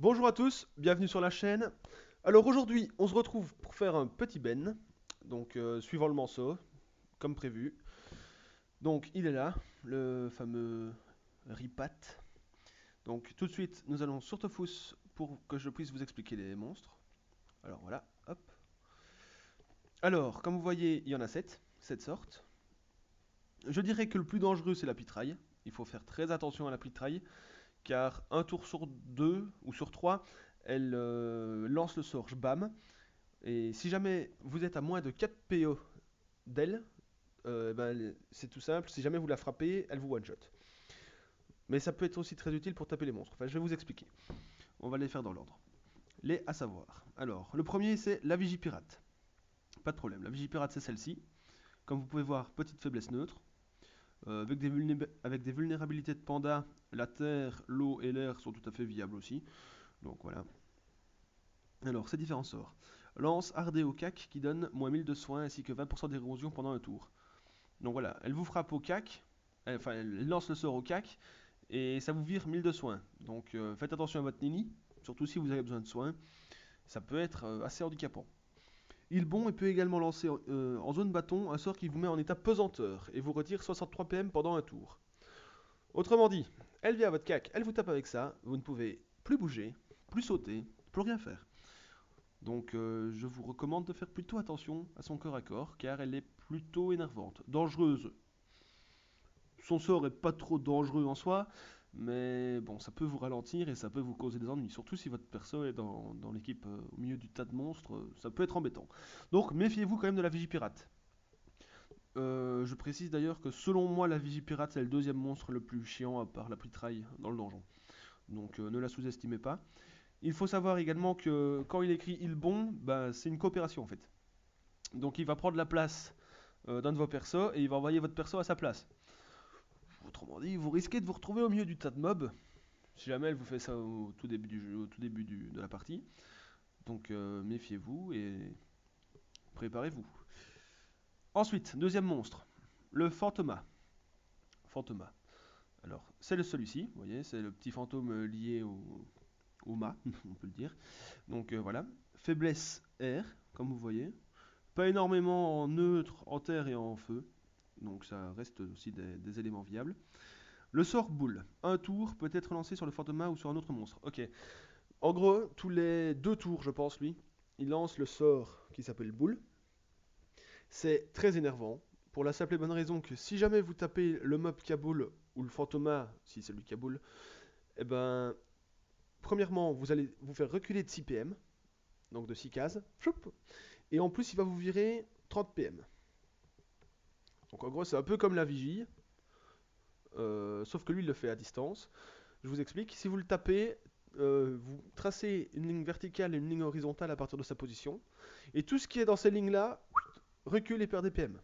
Bonjour à tous, bienvenue sur la chaîne. Alors aujourd'hui, on se retrouve pour faire un petit ben, donc suivant le manceau, comme prévu. Donc il est là, le fameux ripat. Donc tout de suite, nous allons sur Tofus pour que je puisse vous expliquer les monstres. Alors voilà, hop. Alors, comme vous voyez, il y en a 7 sortes. Je dirais que le plus dangereux, c'est la pitraille. Il faut faire très attention à la pitraille, car un tour sur 2 ou sur 3, elle lance le sort bam. Et si jamais vous êtes à moins de 4 PO d'elle, ben, c'est tout simple, si jamais vous la frappez, elle vous one-shot. Mais ça peut être aussi très utile pour taper les monstres. Enfin, je vais vous expliquer. On va les faire dans l'ordre. Les à savoir. Alors, le premier, c'est la vigie pirate. Pas de problème, la vigie pirate, c'est celle-ci. Comme vous pouvez voir, petite faiblesse neutre. Avec des vulnérabilités de panda, la terre, l'eau et l'air sont tout à fait viables aussi. Donc voilà. Alors, ces différents sorts. Lance hardé au cac qui donne moins 1000 de soins ainsi que 20% d'érosion pendant un tour. Donc voilà, elle vous frappe au cac, enfin elle lance le sort au cac et ça vous vire 1000 de soins. Donc faites attention à votre nini, surtout si vous avez besoin de soins. Ça peut être assez handicapant. Il bon et peut également lancer en zone bâton un sort qui vous met en état pesanteur et vous retire 63 PM pendant un tour. Autrement dit, elle vient à votre cac, elle vous tape avec ça, vous ne pouvez plus bouger, plus sauter, plus rien faire. Donc je vous recommande de faire plutôt attention à son corps à corps car elle est plutôt énervante. Dangereuse, son sort est pas trop dangereux en soi, mais bon, ça peut vous ralentir et ça peut vous causer des ennuis. Surtout si votre perso est dans l'équipe au milieu du tas de monstres, ça peut être embêtant. Donc méfiez-vous quand même de la Vigipirate. Je précise d'ailleurs que selon moi, la Vigipirate c'est le deuxième monstre le plus chiant à part la Plitraille dans le donjon. Donc ne la sous-estimez pas. Il faut savoir également que quand il écrit il bon, bah, c'est une coopération en fait. Donc il va prendre la place d'un de vos persos et il va envoyer votre perso à sa place. Autrement dit, vous risquez de vous retrouver au milieu du tas de mobs, si jamais elle vous fait ça au tout début du jeu, au tout début de la partie. Donc méfiez-vous et préparez-vous. Ensuite, deuxième monstre, le Fantôma. Fantôma. Alors, c'est celui-ci, vous voyez, c'est le petit fantôme lié au mât, on peut le dire. Donc voilà. Faiblesse air, comme vous voyez. Pas énormément en neutre, en terre et en feu. Donc ça reste aussi des éléments viables. Le sort boule. Un tour peut être lancé sur le Fantôma ou sur un autre monstre. Ok. En gros, tous les 2 tours, je pense, lui, il lance le sort qui s'appelle boule. C'est très énervant. Pour la simple et bonne raison que si jamais vous tapez le mob Kaboul ou le Fantôma, si c'est lui Kaboul, eh ben, premièrement, vous allez vous faire reculer de 6 PM, donc de 6 cases. Et en plus, il va vous virer 30 PM. Donc en gros, c'est un peu comme la vigie, sauf que lui, il le fait à distance. Je vous explique. Si vous le tapez, vous tracez une ligne verticale et une ligne horizontale à partir de sa position. Et tout ce qui est dans ces lignes-là recule et perd des PM.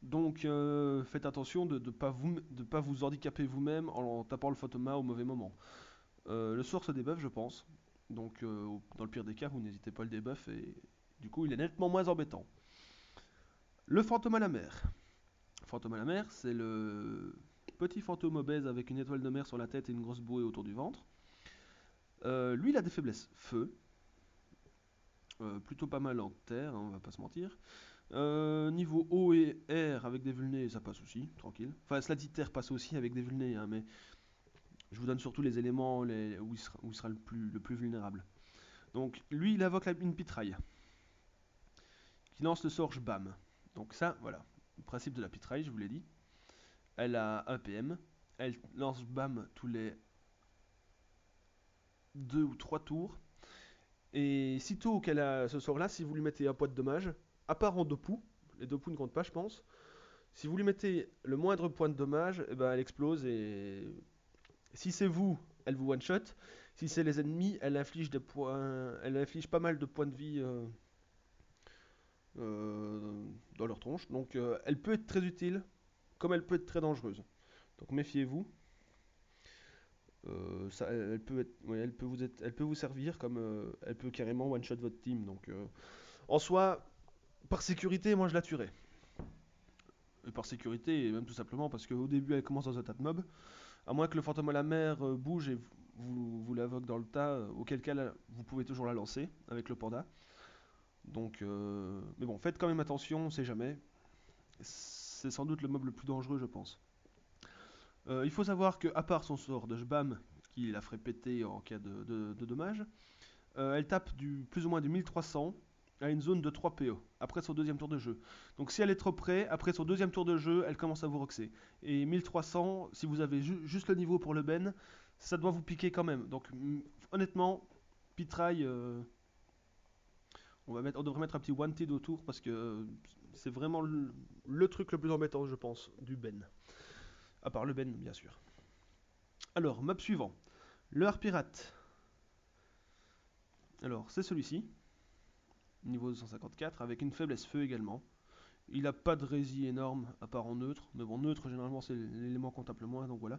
Donc faites attention de ne pas vous handicaper vous-même en tapant le Fantôma au mauvais moment. Le sort se débuff, je pense. Donc dans le pire des cas, vous n'hésitez pas à le débuff et du coup, il est nettement moins embêtant. Le fantôme à la mer. Fantôme à la mer, c'est le petit fantôme obèse avec une étoile de mer sur la tête et une grosse bouée autour du ventre. Lui, il a des faiblesses feu, plutôt pas mal en terre, hein, on va pas se mentir. Niveau eau et air avec des vulnés, ça passe aussi, tranquille. Enfin, cela dit, terre passe aussi avec des vulnés, hein, mais je vous donne surtout les éléments où il sera le plus vulnérable. Donc, lui, il invoque une pitraille qui lance le sort bam. Donc, ça, voilà, le principe de la pitraille, je vous l'ai dit. Elle a 1 PM. Elle lance bam tous les 2 ou 3 tours. Et sitôt qu'elle a ce sort là, si vous lui mettez un point de dommage, à part en 2 poux, les 2 poux ne comptent pas, je pense. Si vous lui mettez le moindre point de dommage, eh ben elle explose et si c'est vous, elle vous one shot. Si c'est les ennemis, elle inflige des points, elle inflige pas mal de points de vie dans leur tronche. Donc elle peut être très utile, comme elle peut être très dangereuse. Donc méfiez-vous. Ouais, elle peut vous servir comme elle peut carrément one shot votre team. Donc en soi, par sécurité, moi je la tuerais. Et par sécurité, et même tout simplement parce qu'au début elle commence dans un tas de mobs. À moins que le fantôme à la mer bouge et vous l'invoque dans le tas, auquel cas là, vous pouvez toujours la lancer avec le panda. Donc, mais bon, faites quand même attention, on sait jamais. C'est sans doute le mob le plus dangereux, je pense. Il faut savoir que, à part son sort de Jbam, qui la ferait péter en cas de dommages, elle tape plus ou moins du 1300 à une zone de 3 PO, après son deuxième tour de jeu. Donc si elle est trop près, après son deuxième tour de jeu, elle commence à vous roxer. Et 1300, si vous avez juste le niveau pour le Ben, ça doit vous piquer quand même. Donc honnêtement, Pitrai, on devrait mettre un petit wanted autour, parce que c'est vraiment le truc le plus embêtant, je pense, du Ben. À part le Ben, bien sûr. Alors, mob suivant. Le Harpirate. Alors, c'est celui-ci. Niveau 254, avec une faiblesse feu également. Il n'a pas de rési énorme, à part en neutre. Mais bon, neutre, généralement, c'est l'élément qu'on tape le moins, donc voilà.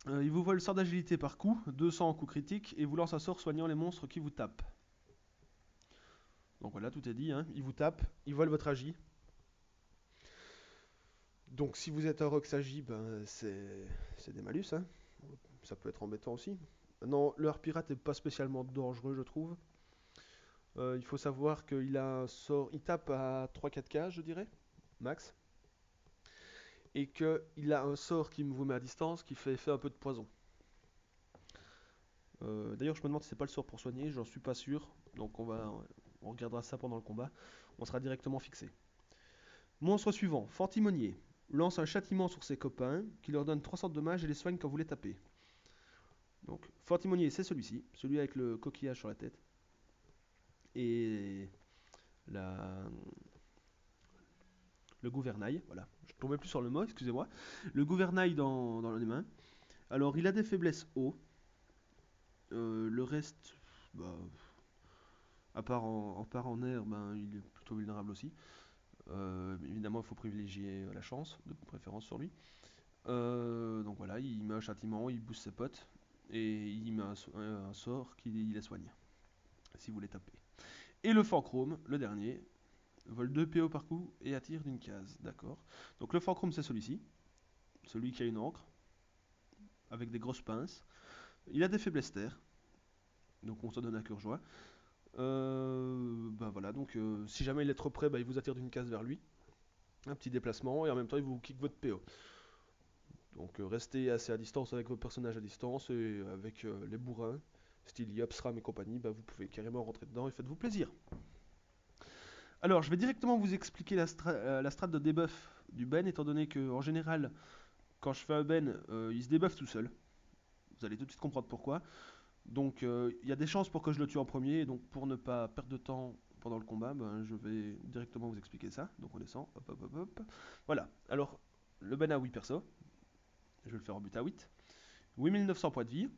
Il vous vole le sort d'agilité par coup, 200 en coup critique, et vous lance un sort soignant les monstres qui vous tapent. Donc voilà, tout est dit, hein. Il vous tape, il vole votre agi. Donc si vous êtes un Rox agi, ben, c'est des malus, hein. Ça peut être embêtant aussi. Non, le Harpirate n'est pas spécialement dangereux, je trouve. Il faut savoir qu'il a un sort, il tape à 3-4 cases, je dirais, max. Et qu'il a un sort qui vous met à distance, qui fait un peu de poison. D'ailleurs, je me demande si c'est pas le sort pour soigner, j'en suis pas sûr. Donc on regardera ça pendant le combat. On sera directement fixé. Monstre suivant, Fantimonier. Lance un châtiment sur ses copains, qui leur donne 300 de dommages et les soigne quand vous les tapez. Donc, Fantimonier, c'est celui-ci, celui avec le coquillage sur la tête. Et le gouvernail, voilà. Je tombais plus sur le mot, excusez-moi. Le gouvernail dans les mains. Alors, il a des faiblesses haut. Le reste, bah, à part en air, ben, il est plutôt vulnérable aussi. Évidemment, il faut privilégier la chance, de préférence sur lui. Donc voilà, il met un châtiment, il booste ses potes, et il met un sort qui les soigne, si vous les tapez. Et le Fanchrome, le dernier, vole 2 PO par coup et attire d'une case, d'accord. Donc le Fanchrome, c'est celui-ci, celui qui a une encre, avec des grosses pinces. Il a des faiblesses terre, donc on se donne à cœur joie. Bah voilà, donc si jamais il est trop près, bah, il vous attire d'une case vers lui. Un petit déplacement, et en même temps il vous kick votre PO. Donc restez assez à distance avec vos personnages à distance, et avec les bourrins, style Yops, Ram et compagnie, bah, vous pouvez carrément rentrer dedans et faites-vous plaisir. Alors je vais directement vous expliquer la strat de debuff du Ben, étant donné que en général, quand je fais un Ben, il se débuffe tout seul. Vous allez tout de suite comprendre pourquoi. Donc il y a des chances pour que je le tue en premier, et donc pour ne pas perdre de temps pendant le combat, ben, je vais directement vous expliquer ça. Donc on descend, hop hop hop hop. Voilà, alors le Ben a 8 persos, je vais le faire en but à 8. 8900 points de vie.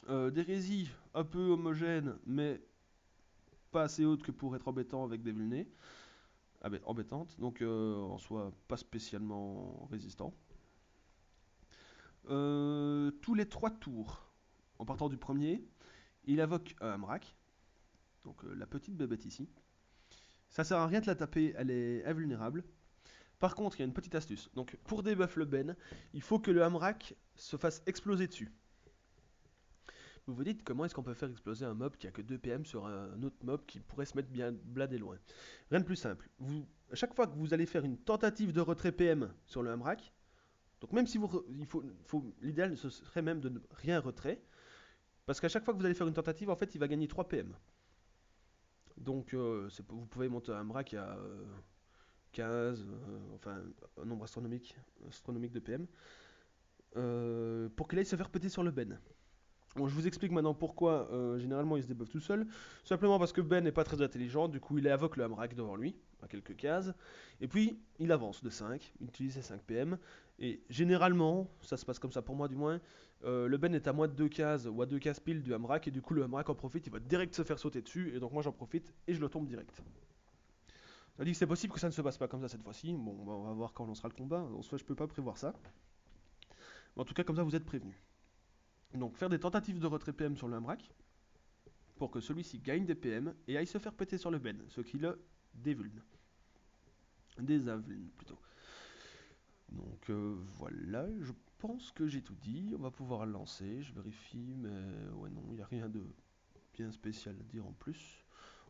Des résis un peu homogènes, mais pas assez hautes que pour être embêtant avec des vulnés. Embêtantes, donc en soi pas spécialement résistant. Tous les 3 tours, en partant du premier, il invoque un Hamrak, donc la petite bébête ici. Ça sert à rien de la taper, elle est invulnérable. Par contre, il y a une petite astuce. Donc pour debuff le Ben, il faut que le Hamrak se fasse exploser dessus. Vous vous dites comment est-ce qu'on peut faire exploser un mob qui a que 2 PM sur un autre mob qui pourrait se mettre bien bladé loin. Rien de plus simple. À chaque fois que vous allez faire une tentative de retrait PM sur le Hamrak, donc même si l'idéal ce serait même de ne rien retrait, parce qu'à chaque fois que vous allez faire une tentative, en fait, il va gagner 3 PM. Donc vous pouvez monter un Hamrak à 15, enfin un nombre astronomique de PM, pour qu'il aille se faire péter sur le Ben. Bon, je vous explique maintenant pourquoi généralement il se débuffe tout seul. Simplement parce que Ben n'est pas très intelligent, du coup il invoque le Hamrak devant lui, à quelques cases, et puis il avance de 5, il utilise ses 5 PM, et généralement, ça se passe comme ça pour moi du moins, le Ben est à moins de 2 cases, ou à 2 cases pile du Hamrak, et du coup le Hamrak en profite, il va direct se faire sauter dessus, et donc moi j'en profite, et je le tombe direct. On dit que c'est possible que ça ne se passe pas comme ça cette fois-ci, bon bah, on va voir quand on lancera le combat, en soi je peux pas prévoir ça. Mais en tout cas comme ça vous êtes prévenus. Donc faire des tentatives de retrait PM sur le Hamrak, pour que celui-ci gagne des PM et aille se faire péter sur le Ben, ce qui le dévulne. Désavulne plutôt. Donc voilà, je pense que j'ai tout dit. On va pouvoir le lancer. Je vérifie, mais ouais, non, il n'y a rien de bien spécial à dire en plus.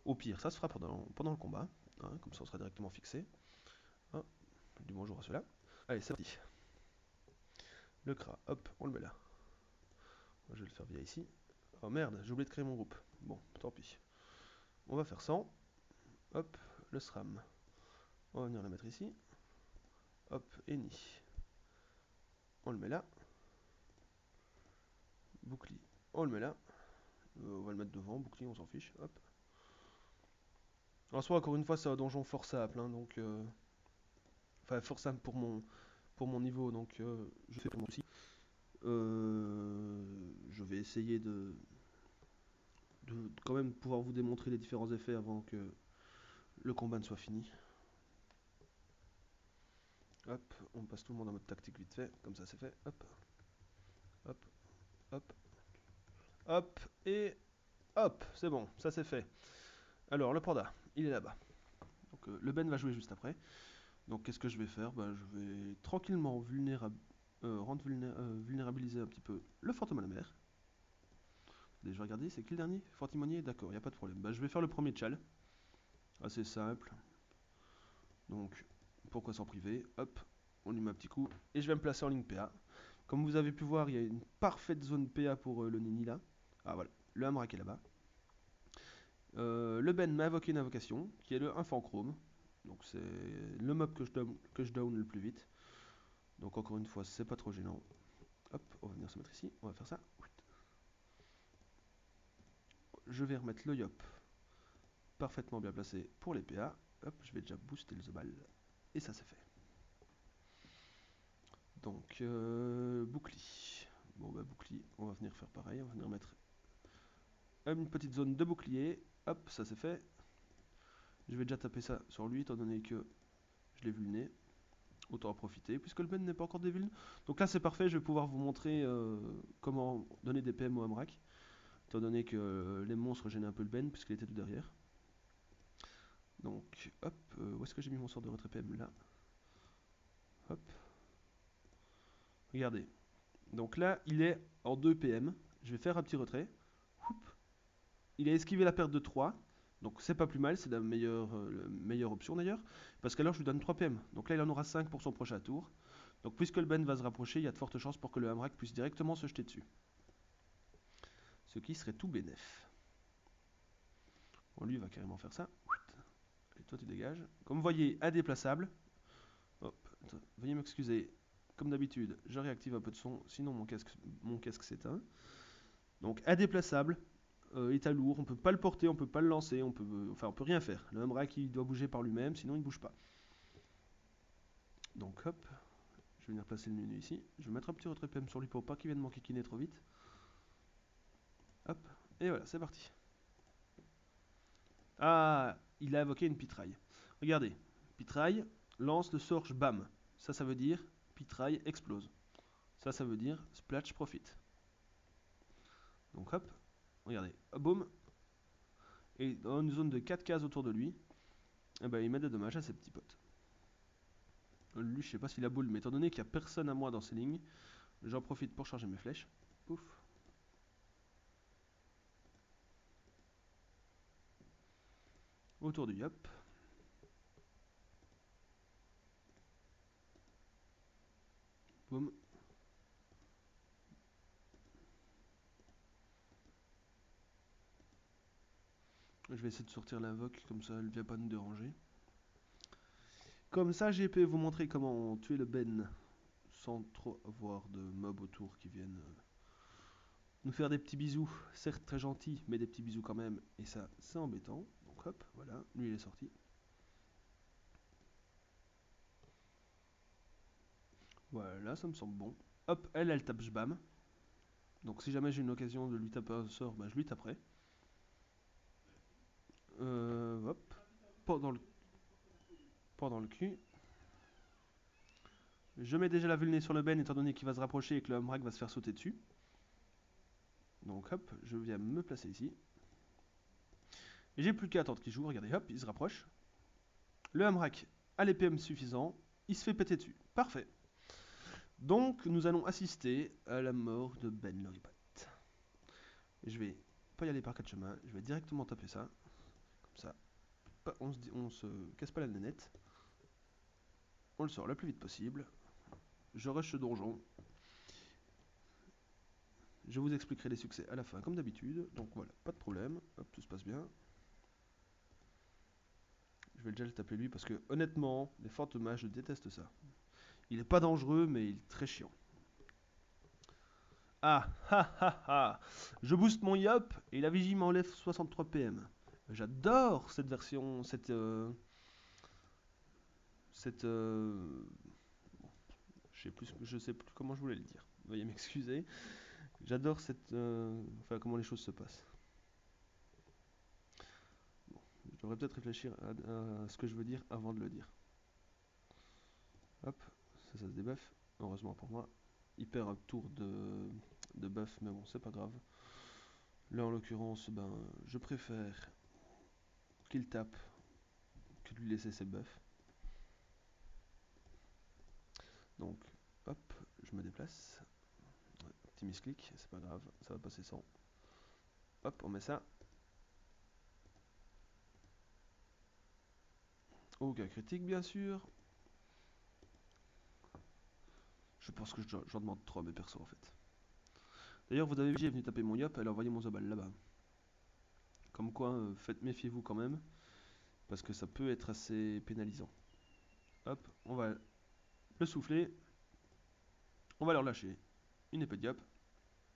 Au pire, ça se fera pendant le combat. Hein, comme ça, on sera directement fixé. Hein, je dis bonjour à ceux-là. Allez, c'est parti. Le CRA, hop, on le met là. Je vais le faire via ici. Oh merde, j'ai oublié de créer mon groupe. Bon, tant pis. On va faire 100. Hop, le SRAM. On va venir le mettre ici. Hop, Eni. On le met là. Bouclier. On le met là. On va le mettre devant. Bouclier, on s'en fiche. Hop. En soi, encore une fois, c'est un donjon fort simple. Hein, donc, enfin, fort simple pour mon niveau. Donc, je fais pas mon souci. Je vais essayer de quand même pouvoir vous démontrer les différents effets avant que le combat ne soit fini. Hop, on passe tout le monde en mode tactique vite fait, comme ça c'est fait. Hop, hop, hop, hop, et hop, c'est bon, ça c'est fait. Alors, le panda, il est là-bas. Donc, le Ben va jouer juste après. Donc, qu'est-ce que je vais faire? Ben, je vais tranquillement vulnérabiliser un petit peu le fantôme à la mer. Je vais regarder, c'est qui le dernier? Fantimonier? D'accord, il n'y a pas de problème. Ben, je vais faire le premier tchal. Assez simple. Donc, pourquoi s'en priver? Hop, on lui met un petit coup. Et je vais me placer en ligne PA. Comme vous avez pu voir, il y a une parfaite zone PA pour le Nini là. Ah voilà, le Hamrak est là-bas. Le Ben m'a invoqué une invocation, qui est le Infant Chrome. Donc c'est le mob que je down le plus vite. Donc encore une fois, c'est pas trop gênant. Hop, on va venir se mettre ici, on va faire ça. Je vais remettre le Yop parfaitement bien placé pour les PA. Hop, je vais déjà booster le Zobal. Et ça c'est fait. Donc, bouclier. Bon bah bouclier, on va venir faire pareil, on va venir mettre une petite zone de bouclier. Hop, ça c'est fait. Je vais déjà taper ça sur lui, étant donné que je l'ai vulné. Autant en profiter, puisque le Ben n'est pas encore dévulné. Donc là c'est parfait, je vais pouvoir vous montrer comment donner des PM au Hamrak. Étant donné que les monstres gênaient un peu le Ben, puisqu'il était tout derrière. Donc, hop, où est-ce que j'ai mis mon sort de retrait PM? Là. Hop. Regardez. Donc là, il est en 2 PM. Je vais faire un petit retrait. Hop. Il a esquivé la perte de 3. Donc c'est pas plus mal, c'est la meilleure option d'ailleurs. Parce qu'alors je lui donne 3 PM. Donc là il en aura 5 pour son prochain tour. Donc puisque le Ben va se rapprocher, il y a de fortes chances pour que le Hamrak puisse directement se jeter dessus. Ce qui serait tout bénef. Bon, lui il va carrément faire ça. Et toi tu dégages. Comme vous voyez, indéplaçable. Hop, veuillez m'excuser. Comme d'habitude, je réactive un peu de son, sinon mon casque s'éteint. Donc indéplaçable. Il est à lourd, on peut pas le porter, on peut pas le lancer, on peut rien faire. Le Hamrak il doit bouger par lui-même, sinon il bouge pas. Donc hop, je vais venir placer le menu ici. Je vais mettre un petit retrait PM sur lui pour pas qu'il vienne m'enquiquiner trop vite. Hop, et voilà, c'est parti. Ah, il a invoqué une pitraille. Regardez, pitraille, lance le sort bam. Ça veut dire pitraille explose. Ça veut dire splash profit. Donc hop, regardez, boum. Et dans une zone de 4 cases autour de lui, eh ben, il met des dommages à ses petits potes. Lui, je sais pas s'il a boule, mais étant donné qu'il n'y a personne à moi dans ces lignes, j'en profite pour charger mes flèches. Pouf. Autour du yop. Boum. Je vais essayer de sortir l'invoque, comme ça elle ne vient pas nous déranger. Comme ça, j'ai pu vous montrer comment tuer le Ben sans trop avoir de mobs autour qui viennent nous faire des petits bisous. Certes très gentils, mais des petits bisous quand même. Et ça, c'est embêtant. Donc hop, voilà, lui il est sorti. Voilà, ça me semble bon. Hop, elle tape jbam. Donc si jamais j'ai une occasion de lui taper un sort, bah, je lui taperai. Hop, pendant le cul. Je mets déjà la vulnée sur le Ben étant donné qu'il va se rapprocher et que le Hamrak va se faire sauter dessus. Donc hop, je viens me placer ici. J'ai plus qu'à attendre qu'il joue, regardez, hop, il se rapproche. Le Hamrak a les PM suffisants, il se fait péter dessus. Parfait. Donc, nous allons assister à la mort de Ben Loribat. Et je vais pas y aller par quatre chemins, je vais directement taper ça. Comme ça, on se casse pas la nénette. On le sort le plus vite possible. Je rush ce donjon. Je vous expliquerai les succès à la fin, comme d'habitude. Donc voilà, pas de problème. Hop, tout se passe bien. Je vais déjà le taper lui parce que, honnêtement, les fantomas, je déteste ça. Il est pas dangereux, mais il est très chiant. Ah, ha, ha, ha. Je booste mon yop et la vigie m'enlève 63 PM. J'adore cette version, je sais plus comment je voulais le dire. Veuillez m'excuser. J'adore enfin, comment les choses se passent. Bon, je devrais peut-être réfléchir à ce que je veux dire avant de le dire. Hop, ça se débuffe. Heureusement pour moi. Il perd un tour de buff, mais bon, c'est pas grave. Là, en l'occurrence, ben, je préfère qu'il tape que de lui laisser ses buffs. Donc, hop, je me déplace. Ouais, petit misclick, c'est pas grave, ça va passer sans. Hop, on met ça. Aucun critique, bien sûr. Je pense que j'en demande trop à mes persos, en fait. D'ailleurs, vous avez vu, j'ai venu taper mon yop, elle a envoyé mon Zobal là-bas. Comme quoi, méfiez-vous quand même, parce que ça peut être assez pénalisant. Hop, on va le souffler. On va le relâcher. Une épée de yop.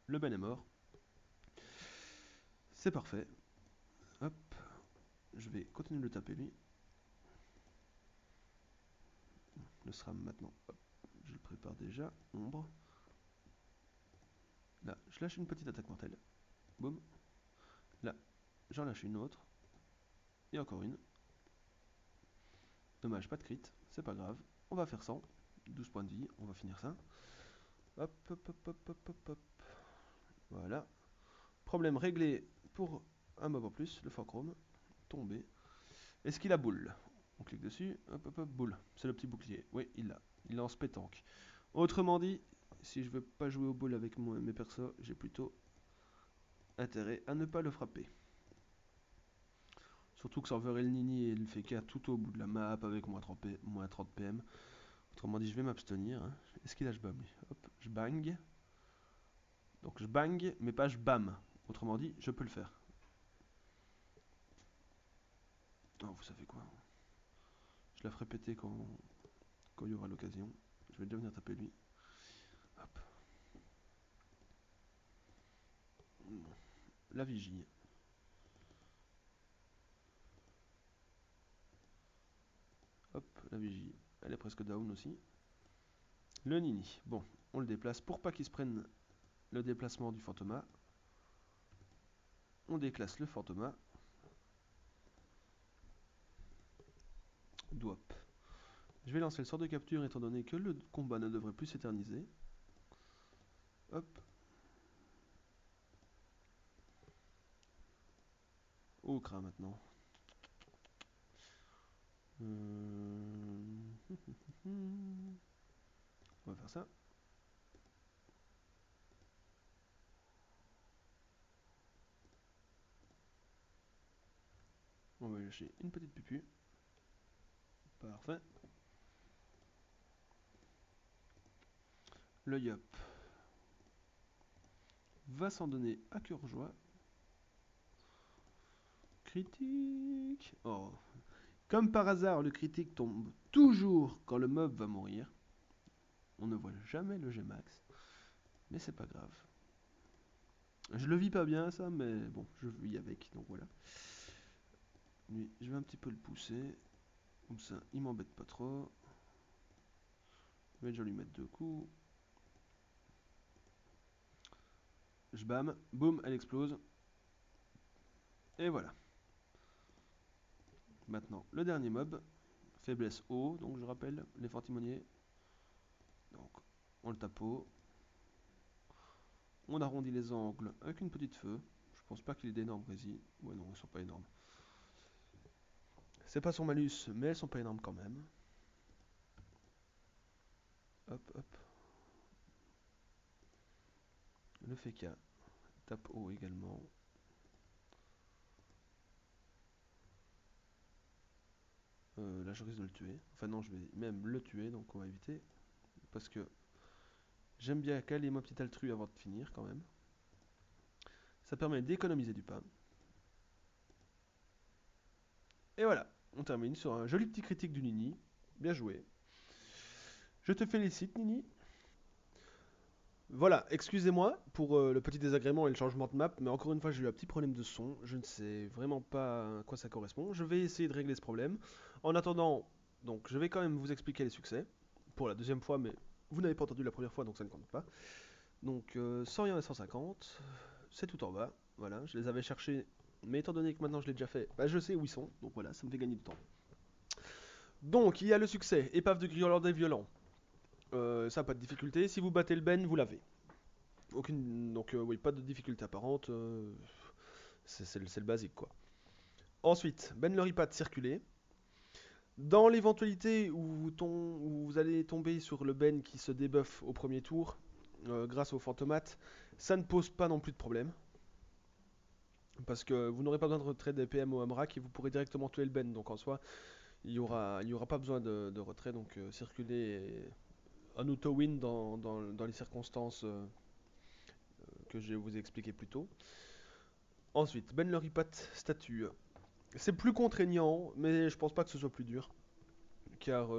Le Ben est mort. C'est parfait. Hop, je vais continuer de le taper lui. Le SRAM maintenant. Hop, je le prépare déjà. Ombre. Là, je lâche une petite attaque mortelle. Boum. Là, j'en lâche une autre. Et encore une. Dommage, pas de crit. C'est pas grave. On va faire 100. 12 points de vie. On va finir ça. Hop, hop, hop, hop, hop, hop, hop. Voilà. Problème réglé pour un mob en plus. Le Forchrome. Tombé. Est-ce qu'il a boule? On clique dessus. Hop, hop, hop. Boule. C'est le petit bouclier. Oui, il l'a. Il lance pétanque. Autrement dit, si je veux pas jouer au ball avec mes persos, j'ai plutôt intérêt à ne pas le frapper. Surtout que ça enverrait le Nini et le FK tout au bout de la map avec moins 30 PM. Autrement dit, je vais m'abstenir. Hein. Est-ce qu'il a je bam lui? Hop, je bang. Donc je bang, mais pas je bam. Autrement dit, je peux le faire. Oh, vous savez quoi? Je la ferai péter quand il y aura l'occasion. Je vais déjà venir taper lui. Hop. La vigie. Hop, la vigie. Elle est presque down aussi. Le Nini. Bon, on le déplace pour pas qu'il se prenne le déplacement du Fantoma. On déclasse le Fantoma. Dwop. Je vais lancer le sort de capture étant donné que le combat ne devrait plus s'éterniser. Hop. Okra maintenant. On va faire ça. On va lâcher une petite pupu. Parfait. Le yop va s'en donner à cœur joie. Critique. Oh. Comme par hasard, le critique tombe toujours quand le mob va mourir. On ne voit jamais le Gmax. Mais c'est pas grave. Je le vis pas bien ça, mais bon, je vis avec, donc voilà. Lui, je vais un petit peu le pousser. Comme ça, il m'embête pas trop. Je vais déjà lui mettre deux coups. Je bam, boum, elle explose. Et voilà. Maintenant, le dernier mob. Faiblesse haut, donc je rappelle, les fantimoniers. Donc, on le tape haut. On arrondit les angles avec une petite feu. Je pense pas qu'il ait d'énormes résines. Ouais, non, ils sont pas énormes. C'est pas son malus, mais elles sont pas énormes quand même. Hop, hop. le FK. Tape O également. Là je risque de le tuer. Enfin non, je vais même le tuer, donc on va éviter. Parce que j'aime bien caler ma petite altrui avant de finir quand même. Ça permet d'économiser du pain. Et voilà, on termine sur un joli petit critique du Nini. Bien joué. Je te félicite Nini. Voilà, excusez-moi pour le petit désagrément et le changement de map, mais encore une fois j'ai eu un petit problème de son, je ne sais vraiment pas à quoi ça correspond. Je vais essayer de régler ce problème. En attendant, donc je vais quand même vous expliquer les succès, pour la deuxième fois, mais vous n'avez pas entendu la première fois donc ça ne compte pas. Donc 101 et 150, c'est tout en bas, voilà, je les avais cherchés, mais étant donné que maintenant je l'ai déjà fait, bah, je sais où ils sont, donc voilà, ça me fait gagner du temps. Donc il y a le succès, épave de Griolord et violent. Ça pas de difficulté, si vous battez le Ben, vous l'avez. Aucune, donc oui, pas de difficulté apparente, c'est le basique quoi. Ensuite, Ben le Ripat circuler. Dans l'éventualité où vous allez tomber sur le Ben qui se débuffe au premier tour, grâce au fantomate, ça ne pose pas non plus de problème. Parce que vous n'aurez pas besoin de retrait des PM au Hamrak et vous pourrez directement tuer le Ben. Donc en soi, il n'y aura pas besoin de retrait. Donc circuler un auto-win dans les circonstances que je vous ai expliqué plus tôt. Ensuite, Ben le Ripat statue. C'est plus contraignant, mais je pense pas que ce soit plus dur. Car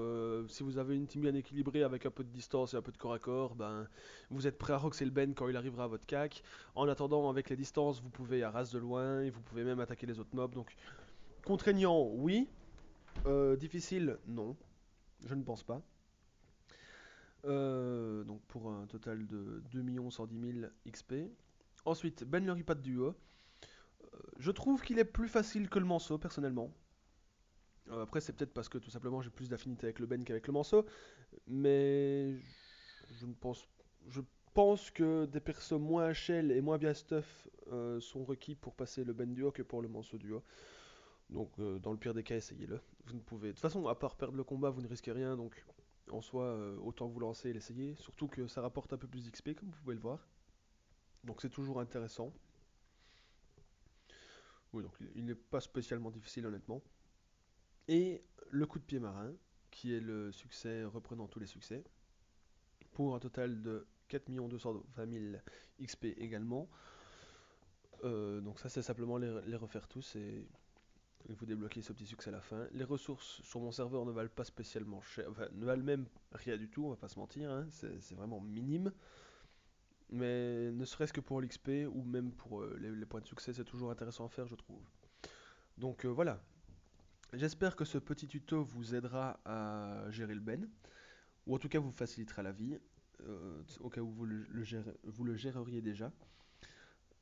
si vous avez une team bien équilibrée avec un peu de distance et un peu de corps à corps, ben, vous êtes prêt à roxer le Ben quand il arrivera à votre cac. En attendant, avec les distances, vous pouvez arraser de loin et vous pouvez même attaquer les autres mobs. Donc, contraignant, oui. Difficile, non. Je ne pense pas. Donc, pour un total de 2 110 000 XP. Ensuite, Ben le Ripat duo. Je trouve qu'il est plus facile que le Manceau, personnellement. Après, c'est peut-être parce que tout simplement j'ai plus d'affinité avec le Ben qu'avec le Manceau, mais je ne pense, je pense que des persos moins HL et moins bien stuff sont requis pour passer le Ben duo que pour le Manceau duo. Donc, dans le pire des cas, essayez-le. Vous ne pouvez, de toute façon, à part perdre le combat, vous ne risquez rien, donc en soi, autant vous lancer et l'essayer. Surtout que ça rapporte un peu plus d'XP, comme vous pouvez le voir. Donc, c'est toujours intéressant. Oui, donc il n'est pas spécialement difficile, honnêtement. Et le coup de pied marin, qui est le succès reprenant tous les succès, pour un total de 4 220 000 XP également. Donc ça c'est simplement les refaire tous et vous débloquez ce petit succès à la fin. Les ressources sur mon serveur ne valent pas spécialement cher, enfin ne valent même rien du tout, on va pas se mentir, hein, c'est vraiment minime. Mais ne serait-ce que pour l'XP ou même pour les points de succès, c'est toujours intéressant à faire je trouve. Donc voilà, j'espère que ce petit tuto vous aidera à gérer le Ben, ou en tout cas vous facilitera la vie, au cas où vous le géreriez déjà.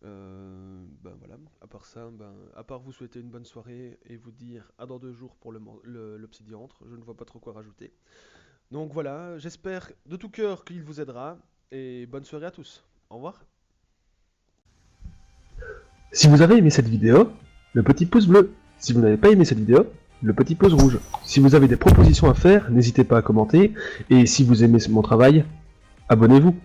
Ben voilà, à part ça, ben, à part vous souhaiter une bonne soirée et vous dire à dans 2 jours pour l'obsidiantre, je ne vois pas trop quoi rajouter. Donc voilà, j'espère de tout cœur qu'il vous aidera et bonne soirée à tous. Au revoir. Si vous avez aimé cette vidéo, le petit pouce bleu. Si vous n'avez pas aimé cette vidéo, le petit pouce rouge. Si vous avez des propositions à faire, n'hésitez pas à commenter. Et si vous aimez mon travail, abonnez-vous.